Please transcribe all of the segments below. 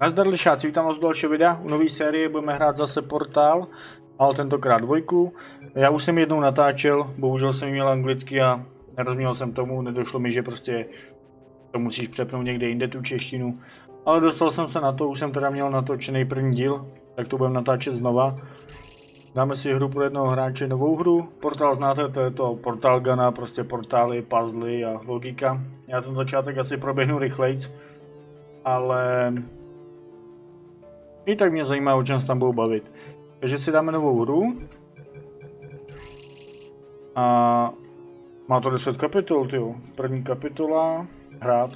Nazdar lišáci, vítám vás u dalšího videa. U nové série budeme hrát zase Portál, ale tentokrát dvojku. Já už jsem jednou natáčel, bohužel jsem měl anglicky a nerozuměl jsem tomu, nedošlo mi, že prostě to musíš přepnout někde jinde tu češtinu. Ale dostal jsem se na to, už jsem teda měl natočený první díl, tak to budeme natáčet znova. Dáme si hru pro jednoho hráče, novou hru. Portál znáte, to je to Portál Gana, prostě portály, puzzly a logika. Já ten začátek asi proběhnu rychlejc, ale i tak mě zajímá, o čem se tam budou bavit. Takže si dáme novou hru. A má to 10 kapitol, tyjo. První kapitola, hrát.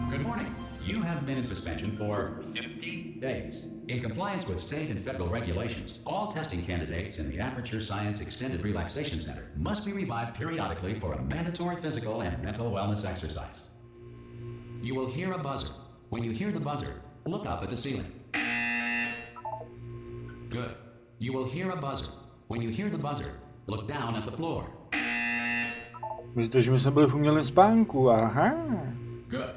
Good morning. You have been in suspension for 50 days. In compliance with state and federal regulations, all testing candidates in the Aperture Science Extended Relaxation Center must be revived periodically for a mandatory physical and mental wellness exercise. You will hear a buzzer. When you hear the buzzer, look up at the ceiling. Good. You will hear a buzzer. When you hear the buzzer, look down at the floor. Myslíte, že my jsme byli v umělém spánku, aha. Good.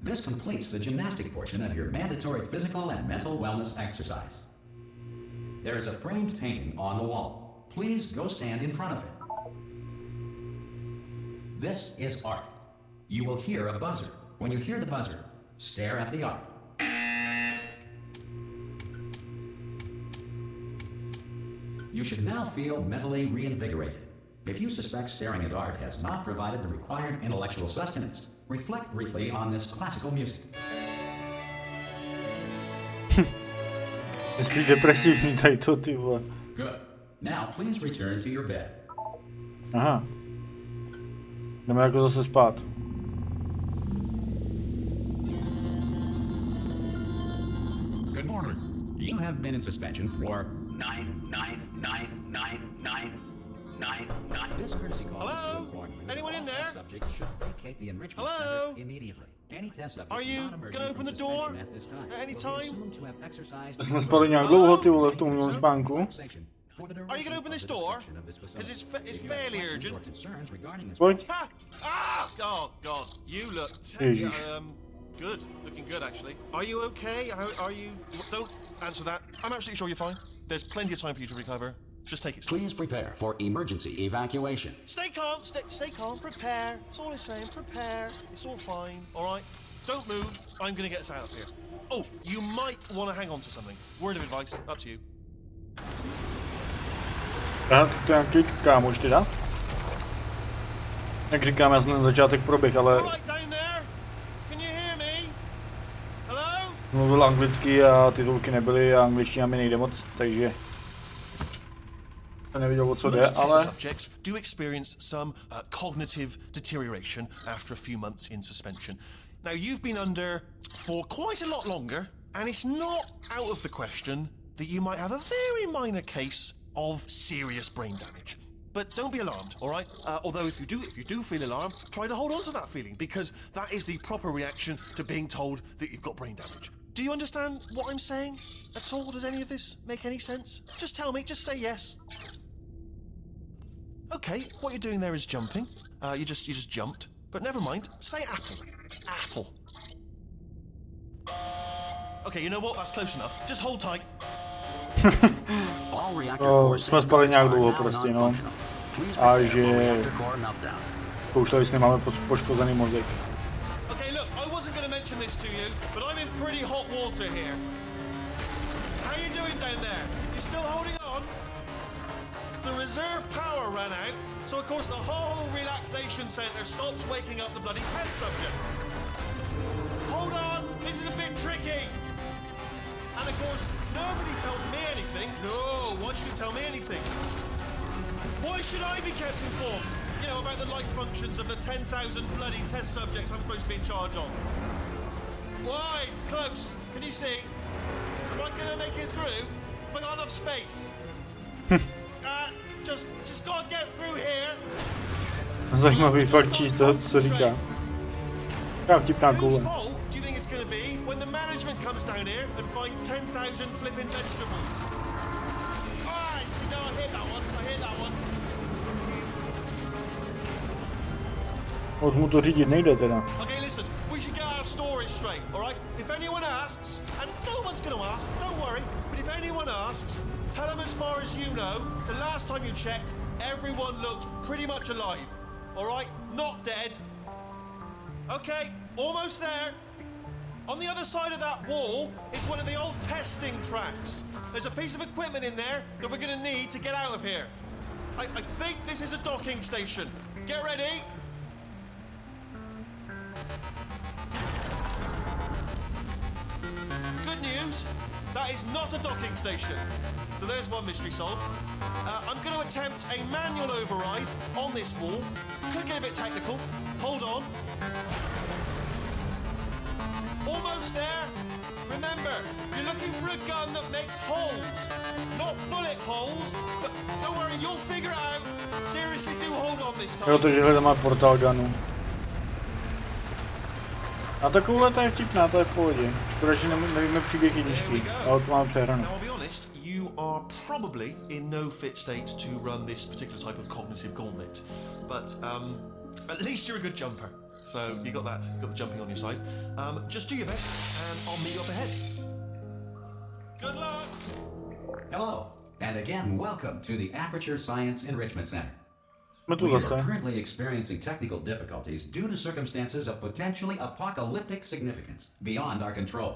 This completes the gymnastic portion of your mandatory physical and mental wellness exercise. There is a framed painting on the wall. Please go stand in front of it. This is art. You will hear a buzzer. When you hear the buzzer, stare at the art. You should now feel mentally reinvigorated. If you suspect staring at art has not provided the required intellectual sustenance, reflect briefly on this classical music. Je spíš depresivní tady to, ty vole. Good. Now please return to your bed. Aha. Jdeme jako zase spát. Good morning. You have been in suspension for 9999999. This courtesy call is to inform you that Anyone in all there? test subjects should vacate the enrichment Hello? center immediately. Any test subject Are you not emerging gonna open from the door suspension at this time at any will be time? assumed to have exercised Jsme spali nějak dlouho, ty vole, v tom umělém spánku. relaxation for the Are you duration gonna open of this the door? description of this Because facility. it's If you have fairly questions or urgent. concerns regarding this Pojď. Ha! Ah! Oh God, you look Ježiš. good. Looking good, actually. Are you okay? Are you? Don't answer that. I'm absolutely sure you're fine. There's plenty of time for you to recover. Just take it slow. Please prepare for emergency evacuation. Stay calm. Stay calm. Prepare. That's all I'm saying. Prepare. It's all fine. All right. Don't move. I'm gonna get us out of here. Oh, you might want to hang on to something. Word of advice. Up to you. Aha, to nějaký kámoš teda. Jak říkám, já jsem na začátek proběh, ale All right, down there. Can you hear me? Hello? mluvil anglicky a titulky nebyly a angličtina mi nejde moc, takže jsem neviděl, o co jde, Most test ale subjects do experience some cognitive deterioration after a few months in suspension. Now, you've been under for quite a lot longer, and it's not out of the question that you might have a very minor case of serious brain damage. But don't be alarmed, all right? Although if you do feel alarmed, try to hold on to that feeling, because that is the proper reaction to being told that you've got brain damage. Do you understand what I'm saying at all? Does any of this make any sense? Just tell me, just say yes. Okay, what you're doing there is jumping. You just jumped. But never mind. Say apple. Apple. Okay, you know what? That's close enough. Just hold tight. All reactor No, core jsme spali nějak safeguards dlouho are now prostě, no. non-functional. Please A prepare že for reactor core meltdown. pouštěli jsme, máme poškozený mozek. Okay, look, I wasn't going to mention this to you, but I'm in pretty hot water here. How you doing down there? You still holding on? The reserve power ran out, so of course the whole relaxation center stops waking up the bloody test subjects. Hold on, this is a bit tricky. And of course, nobody tells me anything. No, why should you tell me anything? Why should I be kept informed? You know, about the life functions of the 10,000 bloody test subjects I'm supposed to be in charge of. Why? It's close. Can you see? Am I gonna make it through? Have I got enough space? Just gotta get through here. Zajímavý fakt číst to, co říká. Já vtipná koule. Whose fault do you think it's gonna be when the management comes down here and finds 10,000 flipping vegetables? Alright, see, no, I hit that one. Moc mu to řídit nejde teda. Okay, listen. straight, all right? If anyone asks, and no one's going to ask, don't worry, but if anyone asks, tell them as far as you know, the last time you checked, everyone looked pretty much alive, all right? Not dead. Okay, almost there. On the other side of that wall is one of the old testing tracks. There's a piece of equipment in there that we're going to need to get out of here. I think this is a docking station. Get ready. Good news, that is not a docking station. So there's one mystery solved. I'm going to attempt a manual override on this wall. Could get a bit technical. Hold on. Almost there. Remember, you're looking for a gun that makes holes. Not bullet holes, but don't worry, you'll figure it out. Seriously, do hold on this time. Jo, to, že hledáme portál gunu. A takovouhle ta je vtipná, to je v pohodě. Škoda, že nevíme příběh jedničky, ale to máme přehranou. Now, I'll be honest, you are probably in no fit state to run this particular type of cognitive gauntlet. But at least you're a good jumper. So you got that, got the jumping on your side. Just do your best, and I'll meet you up ahead. Good luck! Hello, and again, welcome to the Aperture Science Enrichment Center. Jsme tu We are zase. currently experiencing technical difficulties due to circumstances of potentially apocalyptic significance beyond our control.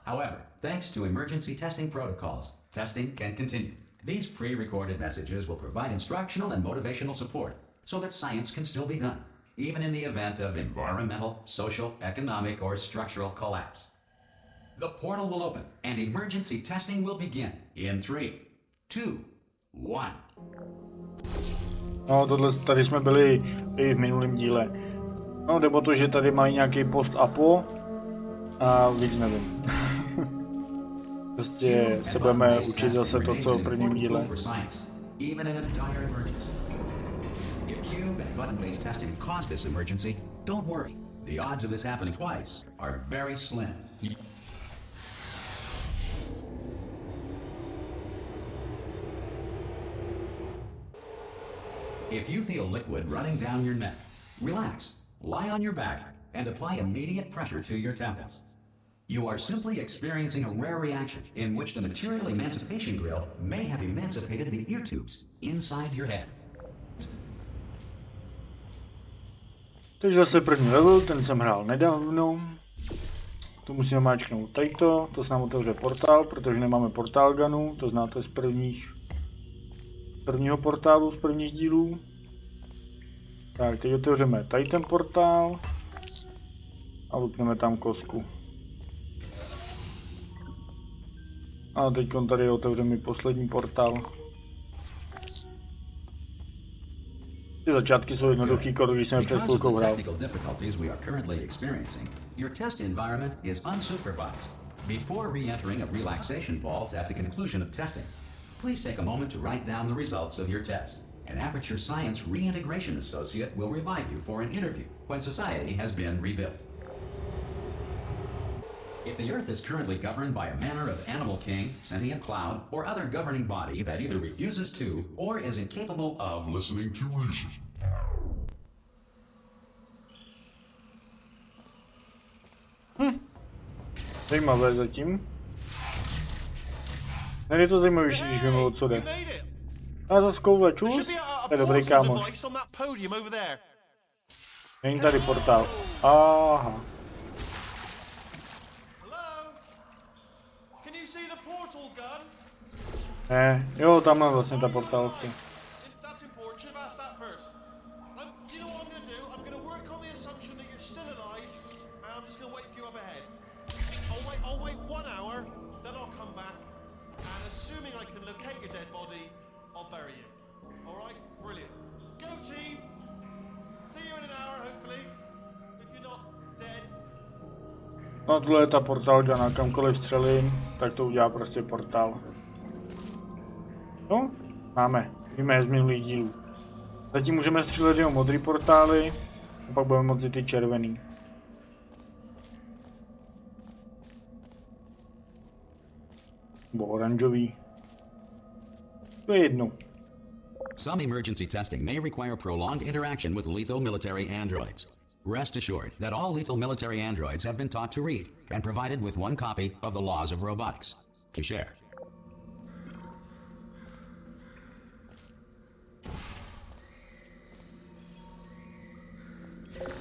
However, thanks to emergency testing protocols, testing can continue. These pre-recorded messages will provide instructional and motivational support so that science can still be done, even in the event of environmental, social, economic, or structural collapse. The portal will open and emergency testing will begin in 3, 2, 1. No, tady jsme byli i v minulém díle. No, jde o to, že tady mají nějaký post-apo a víc nevím. Prostě se budeme učit zase to, co v prvním díle. Even in a dire emergency. If cube and button-based testing caused this emergency, don't worry. The odds of this happening twice are very slim. If you feel liquid running down your neck, relax, lie on your back, and apply immediate pressure to your temples. You are simply experiencing a rare reaction in which the material emancipation grill may have emancipated the ear tubes inside your head. Takže zase první level, ten jsem hrál nedávno. Tu musíme máčknout tadyto, to se nám otevře portál, protože nemáme portál gunu, to znáte z prvního portálu, z prvních dílů. Tak, teď otevřeme tady ten portál a lupneme tam kostku. A teď tady otevřeme poslední portál. Ty začátky jsou jednoduchý, když jsem před chvilkou hrál. Your test environment is unsupervised. Before re-entering a relaxation vault at the conclusion of testing, please take a moment to write down the results of your test. An Aperture Science Reintegration Associate will revive you for an interview when society has been rebuilt. If the Earth is currently governed by a manner of animal king, sentient cloud, or other governing body that either refuses to or is incapable of listening to reason. Zajímavé zatím. Ne, je to zajímavé, když víme, o co jde. A zase koule čus? To je dobrý kámoš. Není tady portál. Aha. Ne, jo, tam je vlastně ta portálka. No, tohle je ta portálka, na kamkoliv střelím, tak to udělá prostě portál. No, máme. Víme z minulých dílů. Zatím můžeme střílet jenom modrý portály, a pak budeme moci ty červený. Nebo oranžový. To je jedno. Some emergency testing may require prolonged interaction with lethal military androids. Rest assured that all lethal military androids have been taught to read and provided with one copy of the laws of robotics to share.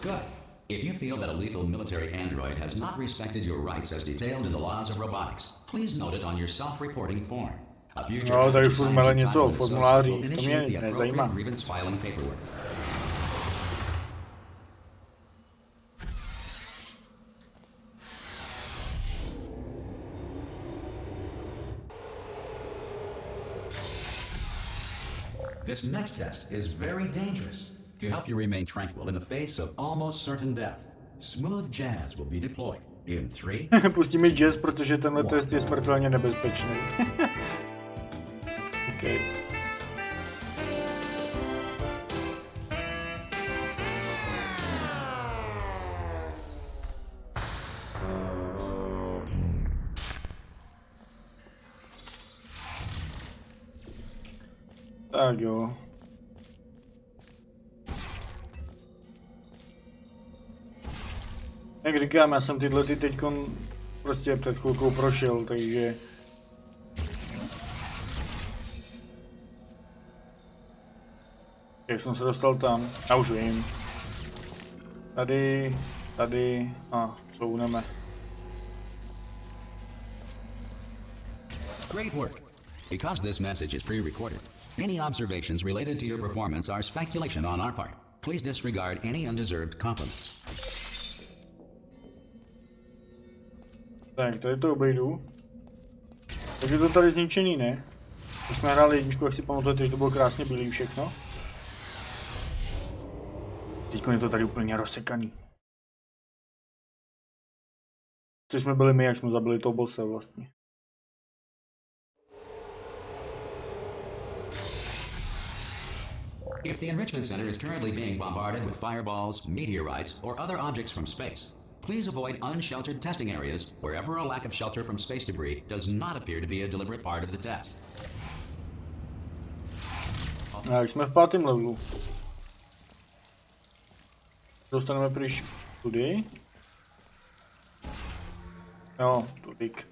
Good. If you feel that a lethal military android has not respected your rights as detailed in the laws of robotics, please note it on your self-reporting form. A future No, tady Hráče furt Science mele and něco o Title formuláři, will to mě initiate the appropriate nezajímá. grievance filing paperwork. This next test is very dangerous. To help you remain tranquil in the face of almost certain death, smooth jazz will be deployed in 3. Pustíme jazz, protože tenhle test je smrtelně nebezpečný. Okay. Tak jo. Jak říkám, já jsem tyhle teďkon prostě před chvilkou prošel, takže... Jak jsem se dostal tam? Já už vím. Tady a couvneme. Great work. Because this message is pre-recorded, any observations related to your performance are speculation on our part. Please disregard any undeserved compliments. Tak, tady to obejdu. Takže to tady zničený, ne? Když jsme hráli jedničku, jak si pamatujete, že to bylo krásně bílý všechno. Teďko je to tady úplně rozsekaný. Což jsme byli my, jak jsme zabili toho bossa vlastně. If the enrichment center is currently being bombarded with fireballs, meteorites, or other objects from space, please avoid unsheltered testing areas wherever a lack of shelter from space debris does not appear to be a deliberate part of the test. A jak jsme v 5. levelu. Dostaneme pryč tudy. Jo, tudyk.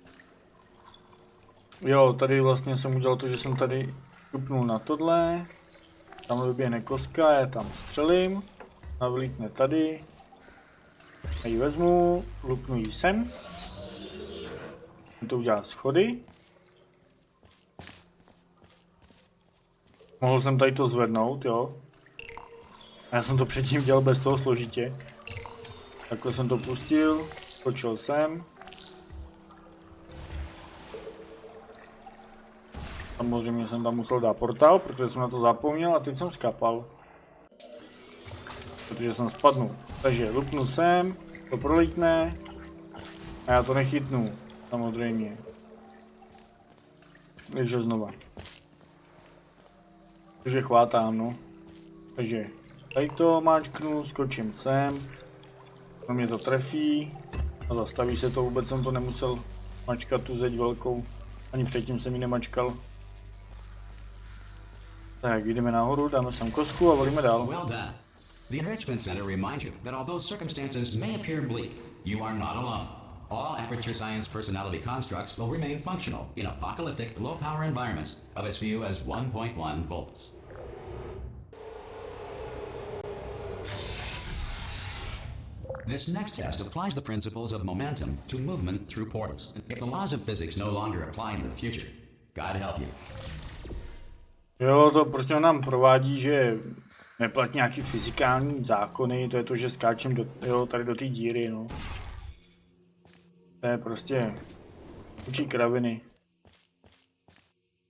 Jo, tady vlastně jsem udělal to, že jsem tady kupnul na tohle. Tam vyběhne koska, já tam střelím. Navlítne tady. A ji vezmu, lupnu ji sem. To udělá schody. Mohl jsem tady to zvednout, jo. Já jsem to předtím dělal bez toho složitě. Takhle jsem to pustil, skočil jsem. Samozřejmě jsem tam musel dát portál, protože jsem na to zapomněl a teď jsem skapal. Protože jsem spadnul. Takže lupnu sem, to prolítne a já to nechytnu, samozřejmě. Takže znova. Takže chvátám, no. Takže tady to máčknu, skočím sem. No mě to trefí a zastaví se to, vůbec jsem to nemusel mačkat tu zeď velkou. Ani předtím jsem ji nemačkal. Tak, jdeme nahoru, dáme sem kosku a volíme dál. Well done. The Enrichment Center reminds you that although circumstances may appear bleak, you are not alone. All Aperture Science personality constructs will remain functional in apocalyptic, low-power environments of as few as 1.1 volts. This next test applies the principles of momentum to movement through portals. If the laws of physics no longer apply in the future, God help you. Jo, to prostě nám provádí, že neplatí nějaký fyzikální zákony, to je to, že skáčem tady do té díry, no. To je prostě učí kraviny.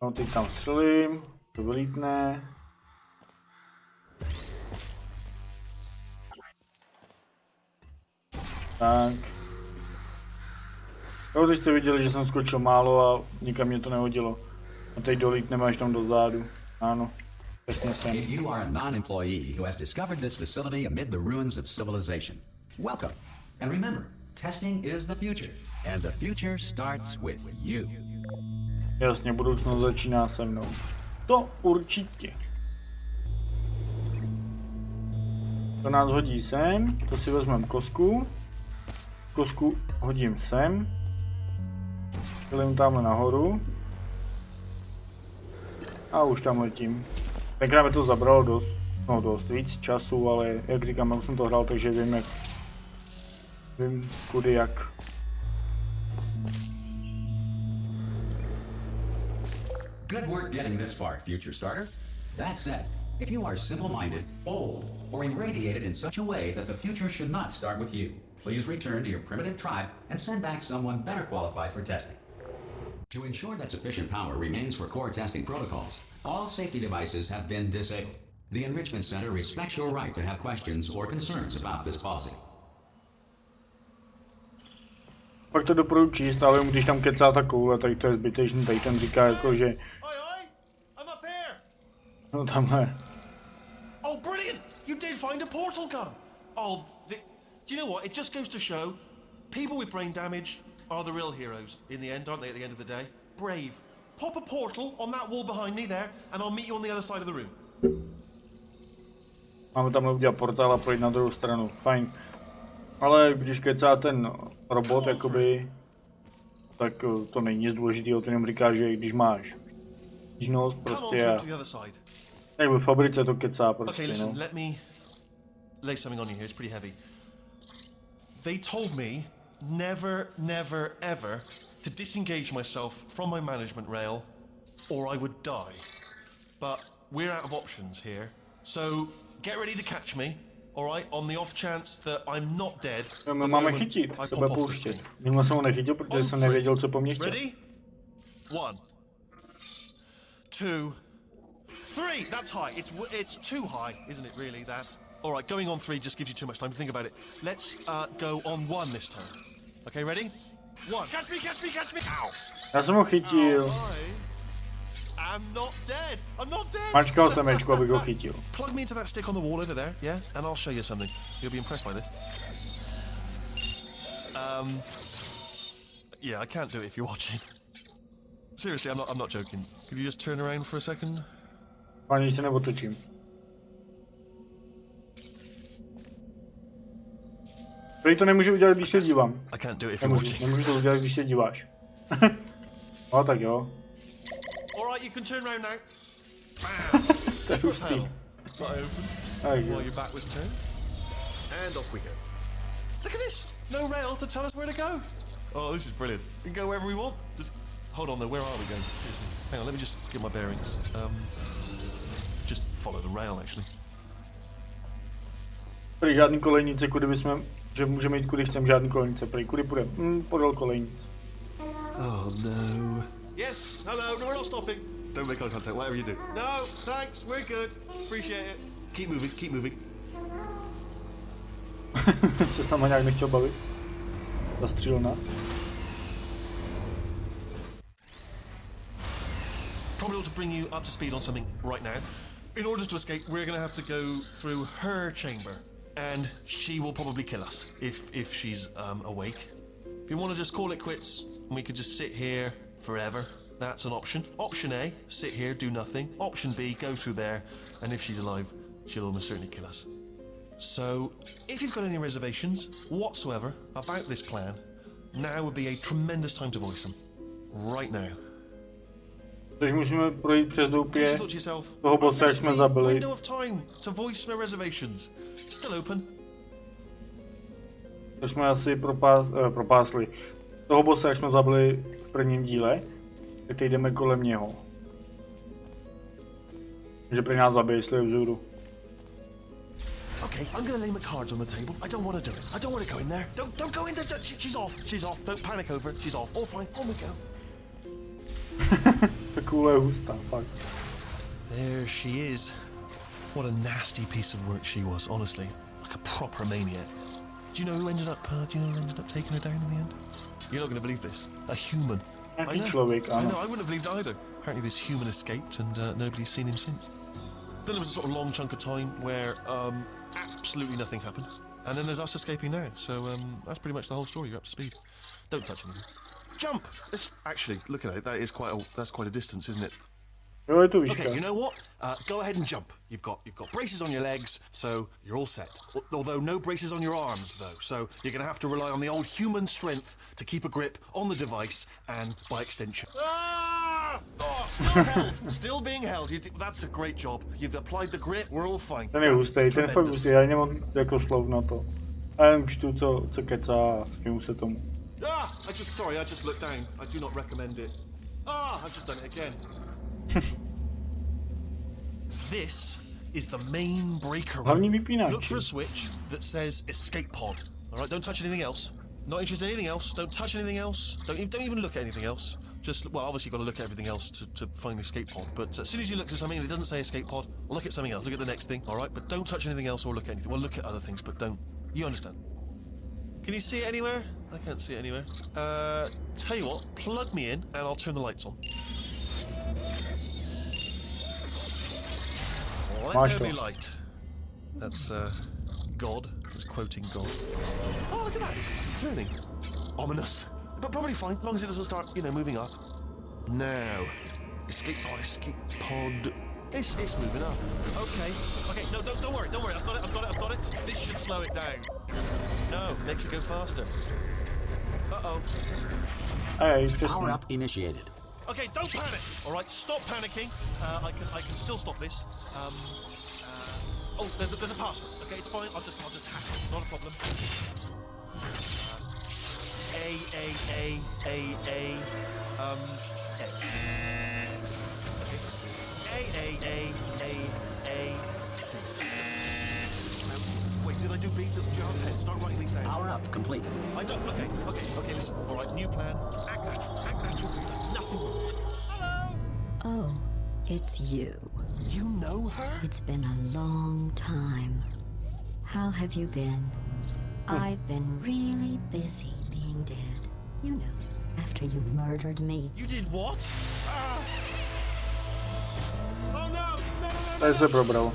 No, teď tam střelím, to vylítne. Tak. Jo, teď jste viděli, že jsem skočil málo a nikam mě to nehodilo. A teď dolítneme až tam dozadu. Ano, přesně jsem. If you are a non-employee who has discovered this facility amid the ruins of civilization, welcome. And remember, testing is the future, and the future starts with you. Jasně, budoucnost začíná se mnou. To určitě. To nás hodí sem, to si vezmeme kosku. Kosku hodím sem. Celým tamhle nahoru. A už tam letím. Tenkrát mi to zabralo dost víc času, ale jak říkám, já už jsem to hrál, takže vím kudy jak. Good work getting this far, future starter. That said, if you are simple-minded, old, or irradiated in such a way that the future should not start with you, please return to your primitive tribe and send back someone better qualified for testing. To ensure that sufficient power remains for core testing protocols, all safety devices have been disabled. The Enrichment Center respects your right to have questions or concerns about this policy. Pak to doporučí číst, ale když tam kecá ta koule, tak to je zbytečný, tady ten říká jako, že... I'm up here. No tamhle. Oh, brilliant! You did find a portal gun! Oh, do you know what? It just goes to show, people with brain damage are the real heroes in the end, aren't they, at the end of the day? Brave. Pop a portal on that wall behind me there, and I'll meet you on the other side of the room. Máme tamhle udělat portál a projít na druhou stranu, fajn. Ale když kecá ten robot, jakoby, tak to není nic důležitého, to jenom říká, že když máš stížnost, prostě a... Jak v fabrice to kecá prostě, okay, listen, no. let me lay something on you here, it's pretty heavy. They told me never ever to disengage myself from my management rail or I would die. But we're out of options here, so get ready to catch me. Alright, on the off chance that I'm not dead. No, my máme chytit, sebe pouštět. Minule jsem ho nechytil, protože jsem nevěděl, co po mně chtěl. Ready? 1, 2, 3. That's high. It's too high, isn't it? Really? That. Alright, going on 3 just gives you too much time to think about it. Let's go on 1 this time. Okay, ready? 1. Catch me! Catch me! Catch me! Ow! Já jsem ho chytil. I'm not dead. I'm not dead. Mačkal jsem Ečku, abych ho chytil. Plug me into that stick on the wall over there, yeah, and I'll show you something. You'll be impressed by this. Yeah, I can't do it if you're watching. Seriously, I'm not joking. Could you just turn around for a second? Ani se neotočím. Tady to nemůžu udělat, když se dívám. I can't do it if you're watching. Nemůžu to udělat, když se díváš. No tak jo. Alright, you can turn around now. Bam! Super panel. Not open. While your back was turned. And off we go. Look at this! No rail to tell us where to go. Oh, this is brilliant. We can go wherever we want. Just hold on though, where are we going? Hang on, let me just get my bearings. Just follow the rail actually. Tady žádný kolejnice, kudy bychom, že můžeme jít kudy chcem, žádný kolejnice. Tady kudy půjdeme? Podél kolejnic. Oh no. Yes, hello, no we're not stopping. Don't make eye contact, whatever you do. No, thanks, we're good. Appreciate it. Keep moving, keep moving. Se s náma nějak nechtěl bavit. Zastřílená. Probably ought to bring you up to speed on something right now. In order to escape, we're going to have to go through her chamber. And she will probably kill us, if she's awake. If you want to just call it quits, and we could just sit here forever, that's an option. Option A, sit here, do nothing. Option B, go through there, and if she's alive, she'll almost certainly kill us. So, if you've got any reservations whatsoever about this plan, now would be a tremendous time to voice them. Right now. Takže musíme projít přes doupě toho bossa, jak jsme zabili. Window of time to voice my reservations. Still open. To jsme asi propásli. Toho bossa, jak jsme zabili v prvním díle, tak teď jdeme kolem něho. Takže pro nás zabije, jestli je vzhůru. Okay, I'm gonna lay my cards on the table. I don't want to do it. I don't want to go in there. Don't go in there. She's off. She's off. Don't panic over it. She's off. All fine. On we go. Ta koule je hustá, fakt. There she is. What a nasty piece of work she was, honestly. Like a proper maniac. Do you know who ended up taking her down in the end? You're not going to believe this. A human. Nějaký člověk, ano. I know, I wouldn't have believed either. Apparently this human escaped and nobody's seen him since. Then there was a sort of long chunk of time where absolutely nothing happened. And then there's us escaping now. So that's pretty much the whole story. You're up to speed. Don't touch anything. Jump! Actually, look at it. That's quite a distance, isn't it? Jo, je tu výška. Okay, you know what? Go ahead and jump. You've got braces on your legs, so you're all set. Although no braces on your arms, though. So you're gonna have to rely on the old human strength to keep a grip on the device and, by extension. Ah! Oh, still held. Still being held. That's a great job. You've applied the grip. We're all fine. Ten je hustý, ten je fakt hustý. Já nemám jako slov na to. A jen čtu, co kecá a směju se tomu. I just looked down. I do not recommend it. I've just done it again. This is the main breaker Hlavní room. vypínač. Look for a switch that says escape pod. All right, don't touch anything else. Not interested in anything else. Don't touch anything else. Don't even look at anything else. Just, well, obviously you've got to look at everything else to find the escape pod. But as soon as you look at something and it doesn't say escape pod, look at something else. Look at the next thing. All right, but don't touch anything else or look at anything. Well, look at other things, but don't. You understand? Can you see it anywhere? I can't see it anywhere. Tell you what, plug me in and I'll turn the lights on. Let there be light. That's God. He's quoting God. Oh, look at that! It's turning. Ominous, but probably fine, as long as it doesn't start, moving up. Now, escape pod. It's moving up. Okay. No, don't worry. I've got it. This should slow it down. No, makes it go faster. Uh-oh. Hey, Power up initiated. Okay, don't panic. All right, stop panicking. I can still stop this. There's a password. Okay, it's fine. I'll just hack it. Not a problem. C. Wait, did I do B? Did you have a pen? Start writing these down. Power up complete. I don't. Okay. Listen. All right, new plan. Act natural. We've done nothing wrong. Hello. Oh, it's you. You know her? It's been a long time. How have you been? I've been really busy being dead. You know, after you murdered me. You did what? Oh no! Tady se probral.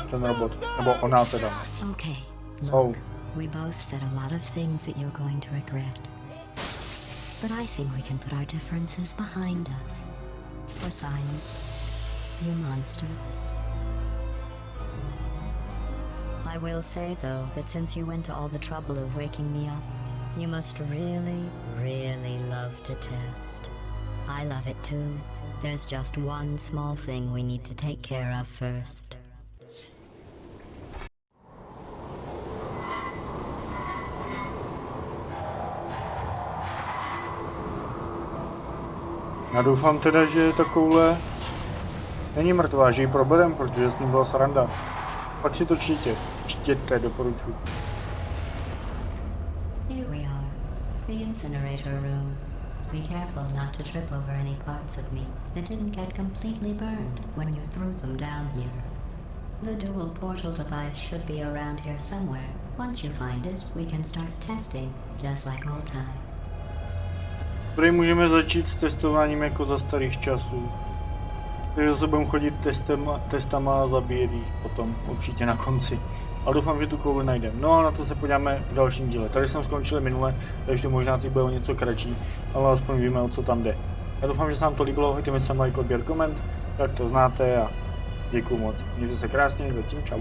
Ten robot. Nebo ona teda. Okay, look, Oh. we both said a lot of things that you're going to regret. But I think we can put our differences behind us. For science, you monster. I will say, though, that since you went to all the trouble of waking me up, you must really, really love to test. I love it too. There's just one small thing we need to take care of first. Já doufám teda, že takovouhle není mrtvá, že jí problém, protože s ním byla sranda. Pak si to čtěte, doporučuji. Here we are, the incinerator room. Be careful not to trip over any parts of me that didn't get completely burned when you threw them down here. The dual portal device should be around here somewhere. Once you find it, we can start testing, just like old times. Tady můžeme začít s testováním jako za starých časů. Takže zase budeme chodit testama a zabíjet jí potom, určitě na konci. Ale doufám, že tu kouli najdeme. No a na to se podíváme v dalším díle. Tady jsem skončil minule, takže to možná teď bude něco kratší, ale aspoň víme, o co tam jde. Já doufám, že se vám to líbilo, hoďte mi sem like, odběr, koment, tak to znáte a děkuju moc. Mějte se krásně, zatím čau.